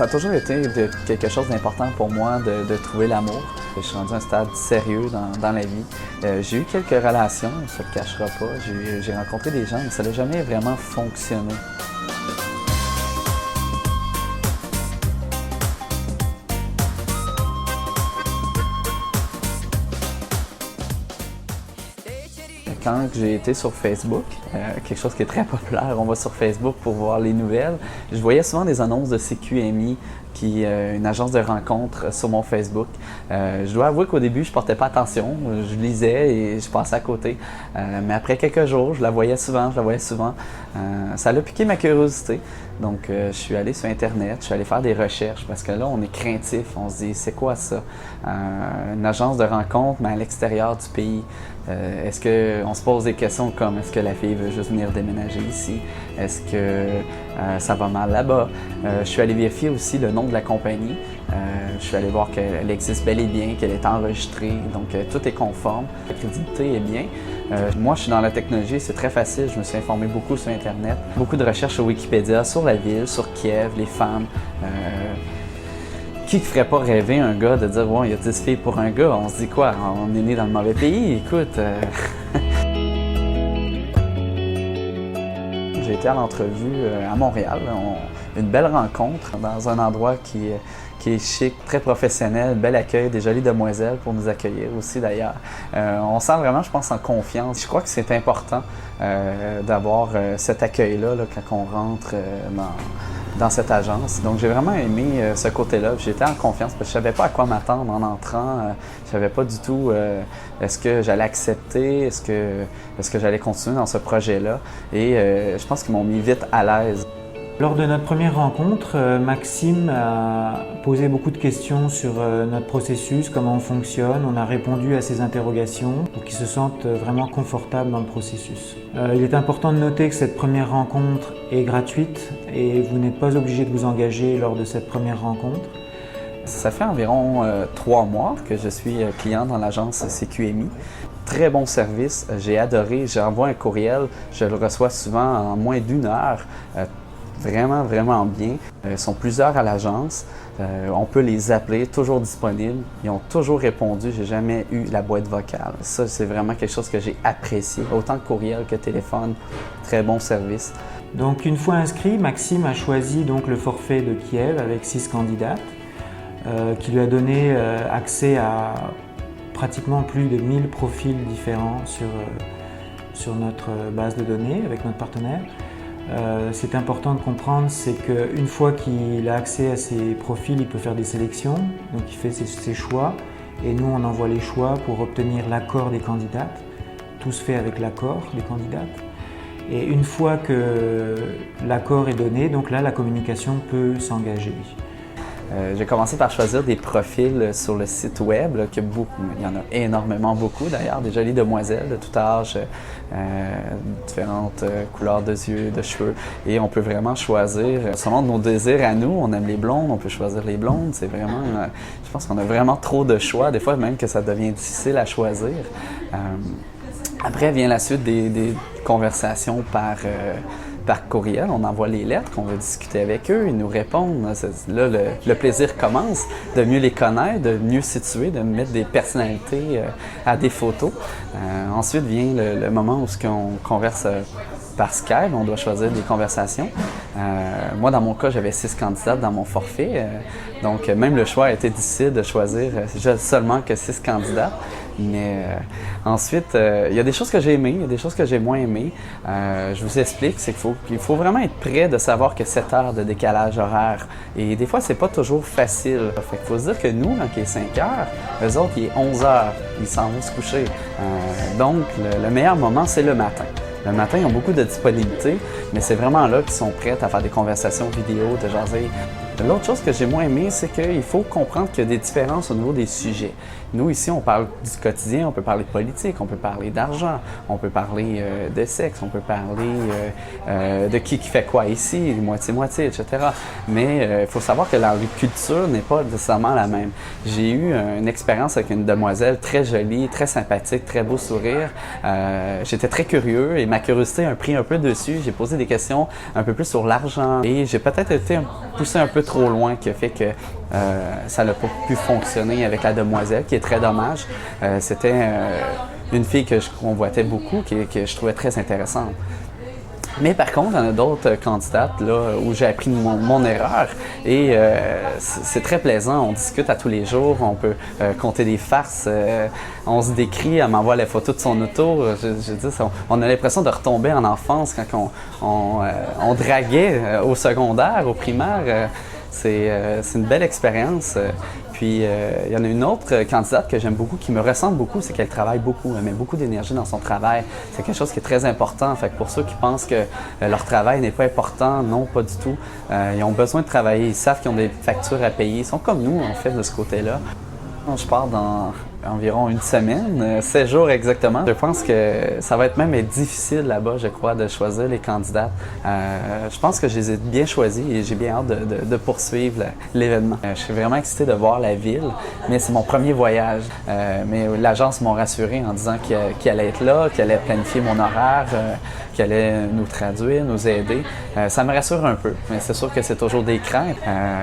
Ça a toujours été quelque chose d'important pour moi de trouver l'amour. Je suis rendu à un stade sérieux dans la vie. J'ai eu quelques relations, on ne se le cachera pas. J'ai rencontré des gens, mais ça n'a jamais vraiment fonctionné. Quand j'ai été sur Facebook, quelque chose qui est très populaire, on va sur Facebook pour voir les nouvelles, je voyais souvent des annonces de CQMI, une agence de rencontres sur mon Facebook. Je dois avouer qu'au début, je ne portais pas attention, je lisais et je passais à côté. Mais après quelques jours, je la voyais souvent. Ça a piqué ma curiosité. Donc, je suis allé sur Internet, je suis allé faire des recherches parce que là, on est craintif. On se dit, c'est quoi ça? Une agence de rencontre, mais à l'extérieur du pays. Est-ce qu'on se pose des questions comme est-ce que la fille veut juste venir déménager ici? Est-ce que ça va mal là-bas? Je suis allé vérifier aussi le nom de la compagnie. Je suis allé voir qu'elle existe bel et bien, qu'elle est enregistrée, donc tout est conforme. La crédibilité est bien. Moi, je suis dans la technologie, c'est très facile. Je me suis informé beaucoup sur Internet. Beaucoup de recherches sur Wikipédia, sur la ville, sur Kiev, les femmes. Qui ne ferait pas rêver un gars de dire « Ouais, il y a 10 filles pour un gars », on se dit quoi? On est né dans le mauvais pays, écoute. J'ai été à l'entrevue à Montréal, une belle rencontre dans un endroit qui est chic, très professionnel, bel accueil, des jolies demoiselles pour nous accueillir aussi d'ailleurs. On sent vraiment, je pense, en confiance. Je crois que c'est important d'avoir cet accueil-là quand on rentre dans cette agence. Donc j'ai vraiment aimé ce côté-là. J'étais en confiance parce que je ne savais pas à quoi m'attendre en entrant. Je ne savais pas du tout est-ce que j'allais accepter, est-ce que j'allais continuer dans ce projet-là. Et je pense qu'ils m'ont mis vite à l'aise. Lors de notre première rencontre, Maxime a posé beaucoup de questions sur notre processus, comment on fonctionne. On a répondu à ses interrogations pour qu'il se sente vraiment confortable dans le processus. Il est important de noter que cette première rencontre est gratuite et vous n'êtes pas obligé de vous engager lors de cette première rencontre. Ça fait environ 3 mois que je suis client dans l'agence CQMI. Très bon service, j'ai adoré. J'envoie un courriel, je le reçois souvent en moins d'1 heure. Vraiment, vraiment bien. Ils sont plusieurs à l'agence. On peut les appeler, toujours disponibles. Ils ont toujours répondu. J'ai jamais eu la boîte vocale. Ça, c'est vraiment quelque chose que j'ai apprécié. Autant courriel que téléphone. Très bon service. Donc, une fois inscrit, Maxime a choisi donc le forfait de Kiev avec 6 candidates qui lui a donné accès à pratiquement plus de 1000 profils différents sur notre base de données avec notre partenaire. C'est important de comprendre, c'est qu'une fois qu'il a accès à ces profils, il peut faire des sélections, donc il fait ses choix et nous on envoie les choix pour obtenir l'accord des candidates. Tout se fait avec l'accord des candidates. Et une fois que l'accord est donné, donc là la communication peut s'engager. J'ai commencé par choisir des profils sur le site web, là, il y en a énormément beaucoup d'ailleurs, des jolies demoiselles de tout âge, différentes couleurs de yeux, de cheveux. Et on peut vraiment choisir, selon nos désirs à nous, on aime les blondes, on peut choisir les blondes. C'est vraiment, je pense qu'on a vraiment trop de choix, des fois même que ça devient difficile à choisir. Après vient la suite des conversations par courriel, on envoie les lettres, qu'on veut discuter avec eux, ils nous répondent. Là, le plaisir commence de mieux les connaître, de mieux situer, de mettre des personnalités à des photos. Ensuite vient le moment où on converse par Skype, on doit choisir des conversations. Moi, dans mon cas, j'avais 6 candidates dans mon forfait, donc même le choix a été difficile de choisir seulement que 6 candidates. Mais ensuite, il y a des choses que j'ai aimées, il y a des choses que j'ai moins aimées. Je vous explique, c'est qu'il faut vraiment être prêt de savoir que 7 heures de décalage horaire. Et des fois, c'est pas toujours facile. Fait qu'il faut se dire que nous, quand il est 5 heures, eux autres, il est 11 heures. Ils s'en vont se coucher. Donc, le meilleur moment, c'est le matin. Le matin, ils ont beaucoup de disponibilité, mais c'est vraiment là qu'ils sont prêts à faire des conversations vidéo, de jaser. L'autre chose que j'ai moins aimé, c'est qu'il faut comprendre qu'il y a des différences au niveau des sujets. Nous, ici, on parle du quotidien, on peut parler de politique, on peut parler d'argent, on peut parler de sexe, on peut parler de qui fait quoi ici, moitié-moitié, etc. Mais il faut savoir que la culture n'est pas nécessairement la même. J'ai eu une expérience avec une demoiselle très jolie, très sympathique, très beau sourire. J'étais très curieux et ma curiosité a pris un peu dessus. J'ai posé des questions un peu plus sur l'argent et j'ai peut-être été poussé un peu trop loin qui a fait que ça n'a pas pu fonctionner avec la demoiselle, qui est très dommage. C'était une fille que je convoitais beaucoup, que je trouvais très intéressante. Mais par contre, il y en a d'autres candidates là, où j'ai appris mon erreur et c'est très plaisant. On discute à tous les jours, on peut compter des farces, on se décrit, elle m'envoie les photos de son auto. Je dis, on a l'impression de retomber en enfance quand on draguait au secondaire, au primaire. C'est une belle expérience. Puis, il y en a une autre candidate que j'aime beaucoup, qui me ressemble beaucoup, c'est qu'elle travaille beaucoup. Elle met beaucoup d'énergie dans son travail. C'est quelque chose qui est très important. Fait que pour ceux qui pensent que leur travail n'est pas important, non, pas du tout. Ils ont besoin de travailler. Ils savent qu'ils ont des factures à payer. Ils sont comme nous, en fait, de ce côté-là. Je pars dans environ une semaine, 16 jours exactement. Je pense que ça va être même difficile là-bas, je crois, de choisir les candidates. Je pense que je les ai bien choisis et j'ai bien hâte de poursuivre l'événement. Je suis vraiment excité de voir la ville, mais c'est mon premier voyage. Mais l'agence m'a rassuré en disant qu'il allait être là, qu'il allait planifier mon horaire, qu'il allait nous traduire, nous aider. Ça me rassure un peu, mais c'est sûr que c'est toujours des craintes.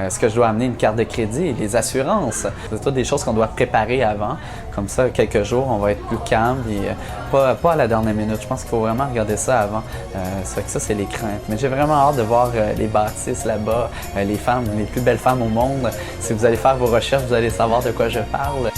Est-ce que je dois amener une carte de crédit, les assurances? C'est toutes des choses qu'on doit préparer avant. Comme ça, quelques jours, on va être plus calme et pas à la dernière minute. Je pense qu'il faut vraiment regarder ça avant. Ça fait que ça, c'est les craintes. Mais j'ai vraiment hâte de voir les bâtisses là-bas, les femmes, les plus belles femmes au monde. Si vous allez faire vos recherches, vous allez savoir de quoi je parle.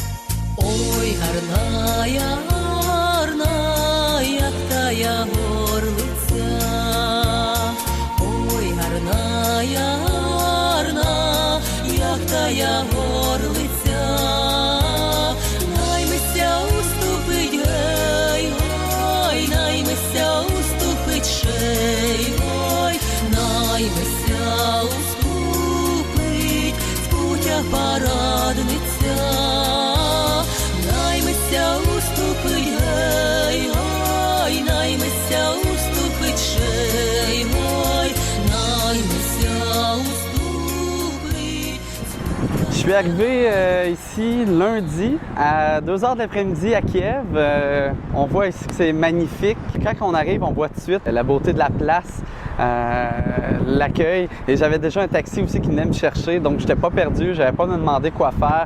Je suis arrivé ici lundi à 2h de l'après-midi à Kiev. On voit ici que c'est magnifique. Quand on arrive, on voit tout de suite la beauté de la place, l'accueil. Et j'avais déjà un taxi aussi qui venait me chercher, donc je n'étais pas perdu, j'avais pas à me demander quoi faire.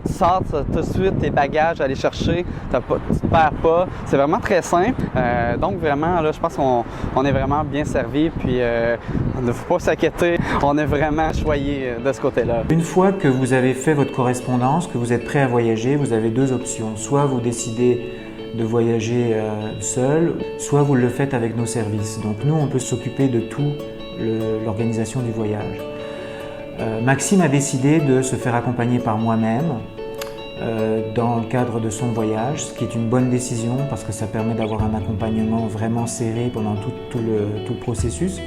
Tu sors tout de suite tes bagages à aller chercher, tu ne te perds pas. C'est vraiment très simple. Donc vraiment, là, je pense qu'on est vraiment bien servi. Puis il ne faut pas s'inquiéter, on est vraiment choyé de ce côté-là. Une fois que vous avez fait votre correspondance, que vous êtes prêt à voyager, vous avez deux options. Soit vous décidez de voyager seul, soit vous le faites avec nos services. Donc nous, on peut s'occuper de tout l'organisation du voyage. Maxime a décidé de se faire accompagner par moi-même dans le cadre de son voyage, ce qui est une bonne décision parce que ça permet d'avoir un accompagnement vraiment serré pendant tout le processus.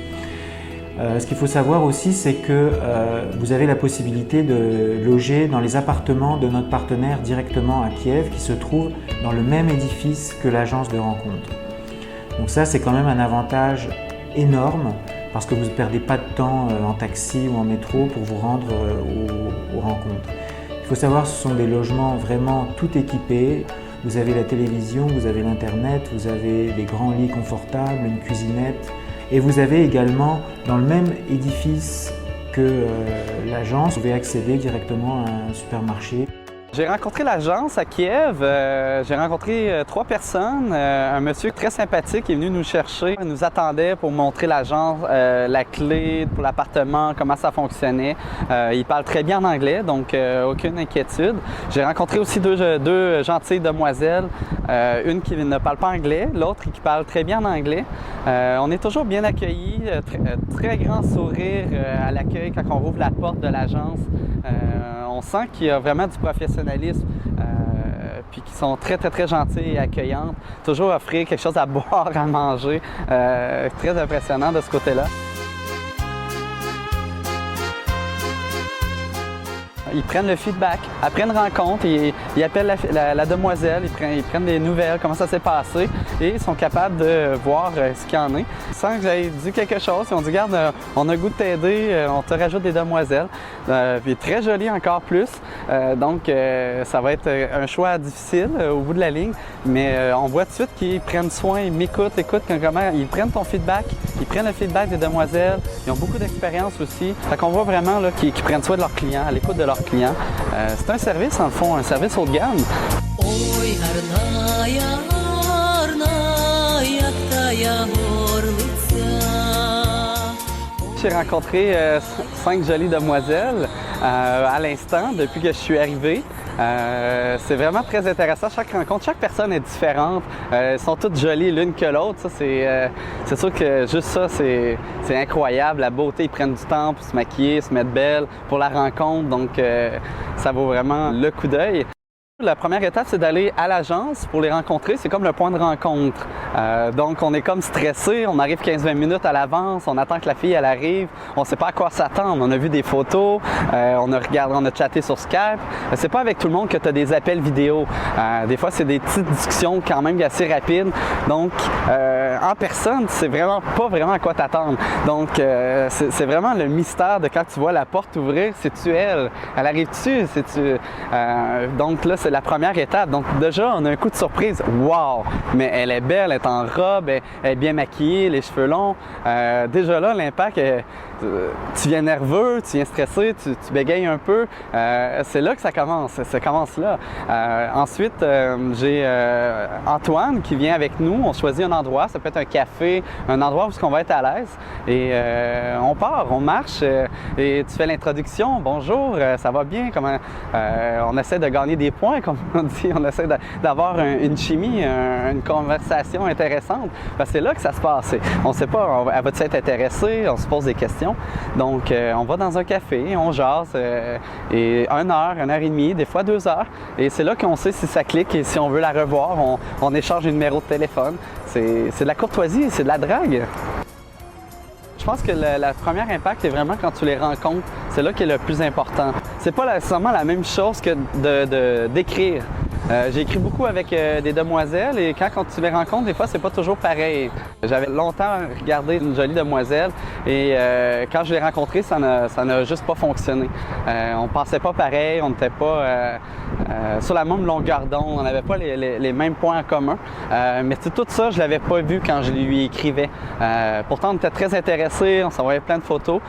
Ce qu'il faut savoir aussi, c'est que vous avez la possibilité de loger dans les appartements de notre partenaire directement à Kiev, qui se trouve dans le même édifice que l'agence de rencontre. Donc ça, c'est quand même un avantage énorme parce que vous ne perdez pas de temps en taxi ou en métro pour vous rendre aux rencontres. Il faut savoir que ce sont des logements vraiment tout équipés. Vous avez la télévision, vous avez l'internet, vous avez des grands lits confortables, une cuisinette. Et vous avez également, dans le même édifice que l'agence, vous pouvez accéder directement à un supermarché. J'ai rencontré l'agence à Kiev. J'ai rencontré 3 personnes. Un monsieur très sympathique est venu nous chercher. Il nous attendait pour montrer l'agence, la clé pour l'appartement, comment ça fonctionnait. Il parle très bien en anglais, donc aucune inquiétude. J'ai rencontré aussi deux gentilles demoiselles. Une qui ne parle pas anglais, l'autre qui parle très bien en anglais. On est toujours bien accueillis. Très grand sourire à l'accueil quand on rouvre la porte de l'agence. On sent qu'il y a vraiment du professionnalisme, puis qu'ils sont très, très, très gentils et accueillants. Toujours offrir quelque chose à boire, à manger. Très impressionnant de ce côté-là. Ils prennent le feedback. Après une rencontre, ils appellent la demoiselle, ils prennent des nouvelles, comment ça s'est passé, et ils sont capables de voir ce qu'il y en est. Sans que j'aie dit quelque chose, ils ont dit « Regarde, on a le goût de t'aider, on te rajoute des demoiselles. » Puis très joli encore plus. Donc, ça va être un choix difficile au bout de la ligne, mais on voit tout de suite qu'ils prennent soin, ils m'écoutent, écoutent comment ils prennent ton feedback, Ils prennent le feedback des demoiselles. Ils ont beaucoup d'expérience aussi. Fait qu'on voit vraiment qu'ils prennent soin de leurs clients, à l'écoute de leurs clients. C'est un service, en le fond, un service haut de gamme. J'ai rencontré 5 jolies demoiselles à l'instant depuis que je suis arrivé. C'est vraiment très intéressant. Chaque rencontre, chaque personne est différente. Elles sont toutes jolies l'une que l'autre. Ça, c'est sûr que juste ça, c'est incroyable. La beauté, ils prennent du temps pour se maquiller, se mettre belle pour la rencontre. Donc, ça vaut vraiment le coup d'œil. La première étape, c'est d'aller à l'agence pour les rencontrer. C'est comme le point de rencontre. Donc, on est comme stressé. On arrive 15-20 minutes à l'avance. On attend que la fille, elle arrive. On ne sait pas à quoi s'attendre. On a vu des photos. On a chatté sur Skype. C'est pas avec tout le monde que tu as des appels vidéo. Des fois, c'est des petites discussions quand même assez rapides. Donc, en personne, c'est vraiment pas vraiment à quoi t'attendre. Donc, c'est vraiment le mystère de quand tu vois la porte ouvrir. C'est-tu elle? Elle arrive-tu? Donc là, c'est la première étape. Donc déjà, on a un coup de surprise. Wow! Mais elle est belle, elle est en robe, elle est bien maquillée, les cheveux longs. Déjà là, l'impact, tu viens nerveux, tu viens stressé, tu bégayes un peu. C'est là que ça commence. Ça commence là. Ensuite, j'ai Antoine qui vient avec nous. On choisit un endroit. Ça peut être un café, un endroit où on va être à l'aise. Et on part, on marche et tu fais l'introduction. Bonjour, ça va bien? Comment? On essaie de gagner des points, comme on dit. On essaie d'avoir une chimie, une conversation intéressante. Parce que c'est là que ça se passe. On ne sait pas, elle va-t-elle être intéressée? On se pose des questions. Donc, on va dans un café, on jase. Et 1 heure, 1 heure et demie, des fois 2 heures. Et c'est là qu'on sait si ça clique et si on veut la revoir, on échange un numéro de téléphone. C'est de la courtoisie, c'est de la drague. Je pense que le premier impact est vraiment quand tu les rencontres. C'est là qui est le plus important. C'est pas nécessairement la même chose que d'écrire. J'ai écrit beaucoup avec des demoiselles et quand tu les rencontres, des fois, c'est pas toujours pareil. J'avais longtemps regardé une jolie demoiselle et quand je l'ai rencontrée, ça n'a juste pas fonctionné. On pensait pas pareil, on n'était pas sur la même longueur d'onde, on n'avait pas les mêmes points en commun. Mais tout ça, je l'avais pas vu quand je lui écrivais. Pourtant, on était très intéressés, on s'envoyait plein de photos,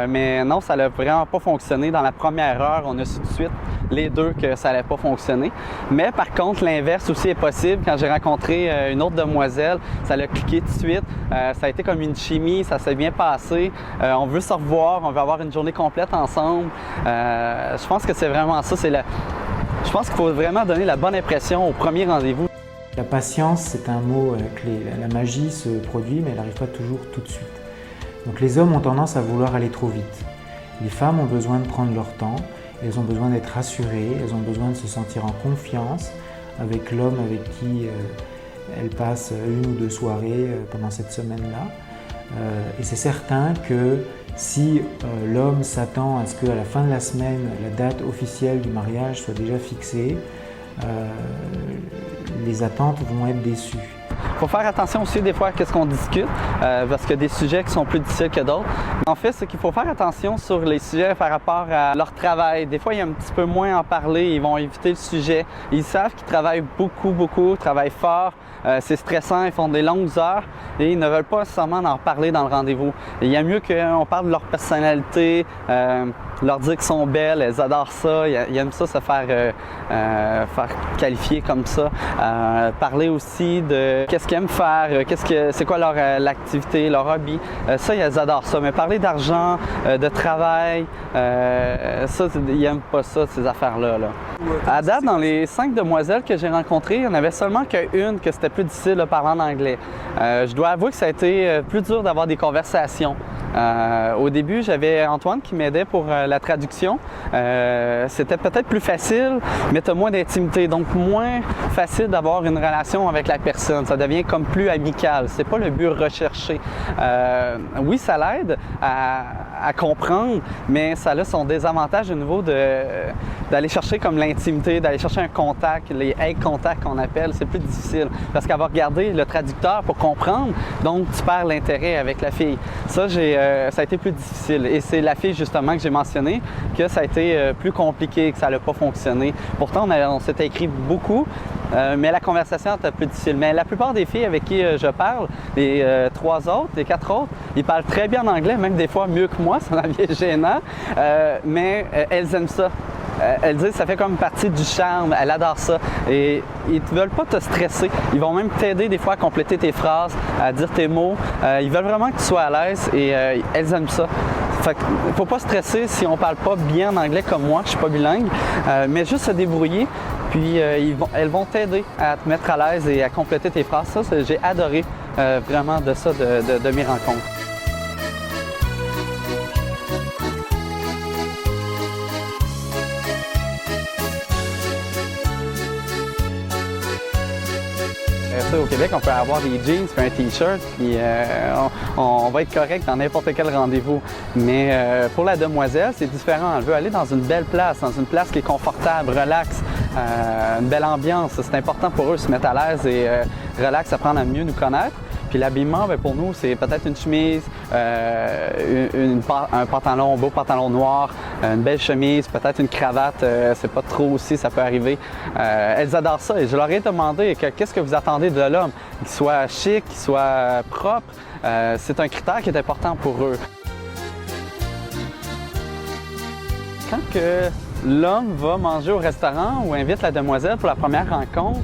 mais non, ça n'a vraiment pas fonctionné. Dans la première heure, on a su tout de suite, les deux, que ça n'allait pas fonctionner. Mais par contre, l'inverse aussi est possible. Quand j'ai rencontré une autre demoiselle, ça l'a cliqué tout de suite. Ça a été comme une chimie, ça s'est bien passé. On veut se revoir, on veut avoir une journée complète ensemble. Je pense que c'est vraiment ça. Je pense qu'il faut vraiment donner la bonne impression au premier rendez-vous. La patience, c'est un mot clé. La magie se produit, mais elle n'arrive pas toujours tout de suite. Donc les hommes ont tendance à vouloir aller trop vite. Les femmes ont besoin de prendre leur temps. Elles ont besoin d'être rassurées, elles ont besoin de se sentir en confiance avec l'homme avec qui elles passent 1 ou 2 soirées pendant cette semaine-là. Et c'est certain que si l'homme s'attend à ce qu'à la fin de la semaine, la date officielle du mariage soit déjà fixée, les attentes vont être déçues. Il faut faire attention aussi des fois à ce qu'on discute, parce qu'il y a des sujets qui sont plus difficiles que d'autres. En fait, c'est qu'il faut faire attention sur les sujets par rapport à leur travail. Des fois, il y a un petit peu moins à en parler, ils vont éviter le sujet. Ils savent qu'ils travaillent beaucoup, travaillent fort. C'est stressant, ils font des longues heures et ils ne veulent pas nécessairement en parler dans le rendez-vous. Il y a mieux qu'on parle de leur personnalité, leur dire qu'ils sont belles, elles adorent ça, ils aiment ça se faire qualifier comme ça. Parler aussi de qu'est-ce qu'ils aiment faire, c'est quoi leur l'activité, leur hobby. Ça, ils adorent ça. Mais parler d'argent, de travail, ça, ils n'aiment pas ça, ces affaires-là. À date, dans les 5 demoiselles que j'ai rencontrées, il n'y en avait seulement qu'une que c'était plus difficile de parler en anglais. Je dois avouer que ça a été plus dur d'avoir des conversations. Au début, j'avais Antoine qui m'aidait pour la traduction. C'était peut-être plus facile, mais tu as moins d'intimité, donc moins facile d'avoir une relation avec la personne. Ça devient comme plus amical. C'est pas le but recherché. Oui, ça l'aide à comprendre, mais ça a son désavantage au niveau d'aller chercher comme l'intimité, d'aller chercher un contact, les eye contacts qu'on appelle. C'est plus difficile parce qu'elle va regarder le traducteur pour comprendre, donc tu perds l'intérêt avec la fille. Ça a été plus difficile et c'est la fille justement que j'ai mentionné que ça a été plus compliqué, que ça n'a pas fonctionné. Pourtant, on s'était écrit beaucoup, mais la conversation est un peu difficile. Mais la plupart des filles avec qui je parle, les 4 autres, ils parlent très bien anglais, même des fois mieux que moi, ça devient gênant, mais elles aiment ça. Elles disent que ça fait comme partie du charme, elles adorent ça. Et ils ne veulent pas te stresser. Ils vont même t'aider des fois à compléter tes phrases, à dire tes mots. Ils veulent vraiment que tu sois à l'aise et elles aiment ça. Fait qu'il ne faut pas stresser si on ne parle pas bien en anglais comme moi, je ne suis pas bilingue, mais juste se débrouiller. Puis elles vont t'aider à te mettre à l'aise et à compléter tes phrases. Ça, j'ai adoré vraiment de ça, de mes rencontres. Au Québec, on peut avoir des jeans puis un t-shirt, puis on va être correct dans n'importe quel rendez-vous. Mais pour la demoiselle, c'est différent. Elle veut aller dans une belle place, dans une place qui est confortable, relax, une belle ambiance. C'est important pour eux de se mettre à l'aise et relax, apprendre à mieux nous connaître. Puis l'habillement, bien, pour nous, c'est peut-être une chemise, un pantalon, un beau pantalon noir, une belle chemise, peut-être une cravate, c'est pas trop aussi, ça peut arriver. Elles adorent ça et je leur ai demandé qu'est-ce que vous attendez de l'homme, qu'il soit chic, qu'il soit propre. C'est un critère qui est important pour eux. Quand que l'homme va manger au restaurant ou invite la demoiselle pour la première rencontre,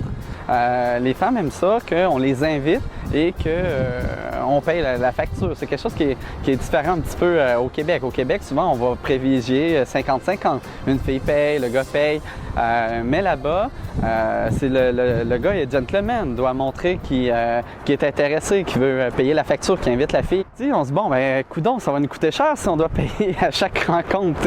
les femmes aiment ça, qu'on les invite et qu'on paye la facture. C'est quelque chose qui est différent un petit peu au Québec. Au Québec, souvent, on va privilégier 50-50. Une fille paye, le gars paye. Mais là-bas, c'est le gars est gentleman, doit montrer qu'il est intéressé, qu'il veut payer la facture, qu'il invite la fille. T'sais, on se dit, bon, ben, coudonc, ça va nous coûter cher si on doit payer à chaque rencontre.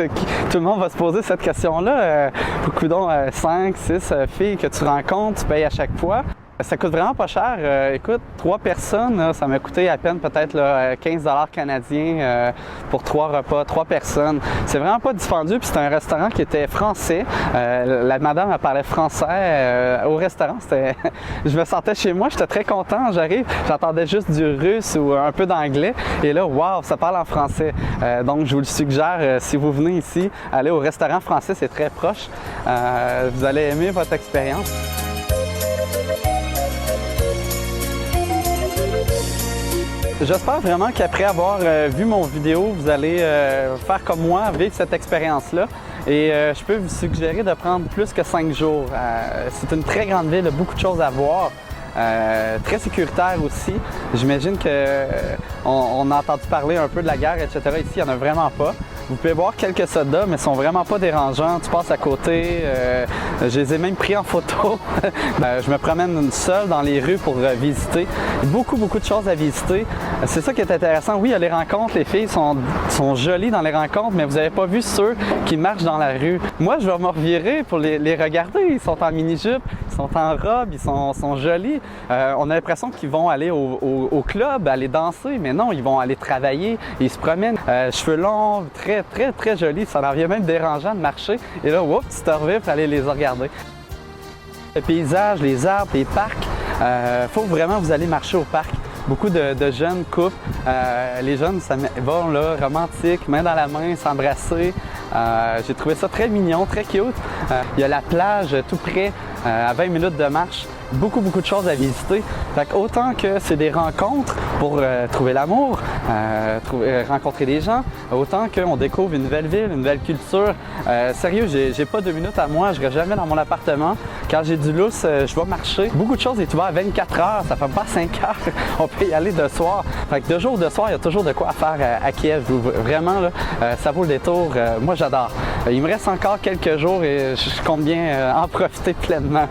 Tout le monde va se poser cette question-là. Coudonc, 5, 6 filles que tu rencontres, tu payes à chaque fois. Ça coûte vraiment pas cher. Écoute, 3 personnes, là, ça m'a coûté à peine peut-être 15 $ canadiens pour 3 repas, 3 personnes. C'est vraiment pas dispendieux, puis c'était un restaurant qui était français. La madame, elle parlait français au restaurant. Je me sentais chez moi, j'étais très content. J'arrive, j'entendais juste du russe ou un peu d'anglais. Et là, waouh, ça parle en français. Donc, je vous le suggère, si vous venez ici, allez au restaurant français, c'est très proche. Vous allez aimer votre expérience. J'espère vraiment qu'après avoir vu mon vidéo, vous allez faire comme moi, vivre cette expérience-là. Et je peux vous suggérer de prendre plus que 5 jours. C'est une très grande ville, il y a beaucoup de choses à voir. Très sécuritaire aussi. J'imagine qu'on a entendu parler un peu de la guerre, etc. Ici, il n'y en a vraiment pas. Vous pouvez voir quelques soldats, mais ils ne sont vraiment pas dérangeants. Tu passes à côté. Je les ai même pris en photo. Je me promène seul dans les rues pour visiter. Beaucoup de choses à visiter. C'est ça qui est intéressant. Oui, il y a les rencontres. Les filles sont jolies dans les rencontres, mais vous n'avez pas vu ceux qui marchent dans la rue. Moi, je vais me revirer pour les regarder. Ils sont en mini-jupe, ils sont en robe, ils sont jolis. On a l'impression qu'ils vont aller au club, aller danser, mais non, ils vont aller travailler. Ils se promènent. Cheveux longs, très jolis. Ça leur vient même dérangeant de marcher. Et là, whoop, tu te reviens pour aller les regarder. Le paysage, les arbres, les parcs. Faut vraiment vous allez marcher au parc. Beaucoup de jeunes couples. Les jeunes vont là, romantiques, main dans la main, s'embrasser. J'ai trouvé ça très mignon, très cute. Il y a la plage tout près, à 20 minutes de marche. Beaucoup de choses à visiter. Fait que autant que c'est des rencontres pour trouver l'amour, rencontrer des gens, autant qu'on découvre une nouvelle ville, une nouvelle culture. Sérieux, j'ai pas 2 minutes à moi, je reste jamais dans mon appartement. Quand j'ai du lousse, je vais marcher. Beaucoup de choses est ouvert à 24 heures, ça fait pas 5 heures. On peut y aller de soir. Fait que de jour de soir, il y a toujours de quoi faire à Kiev. Vraiment, là, ça vaut le détour. Moi, j'adore. Il me reste encore quelques jours et je compte bien en profiter pleinement.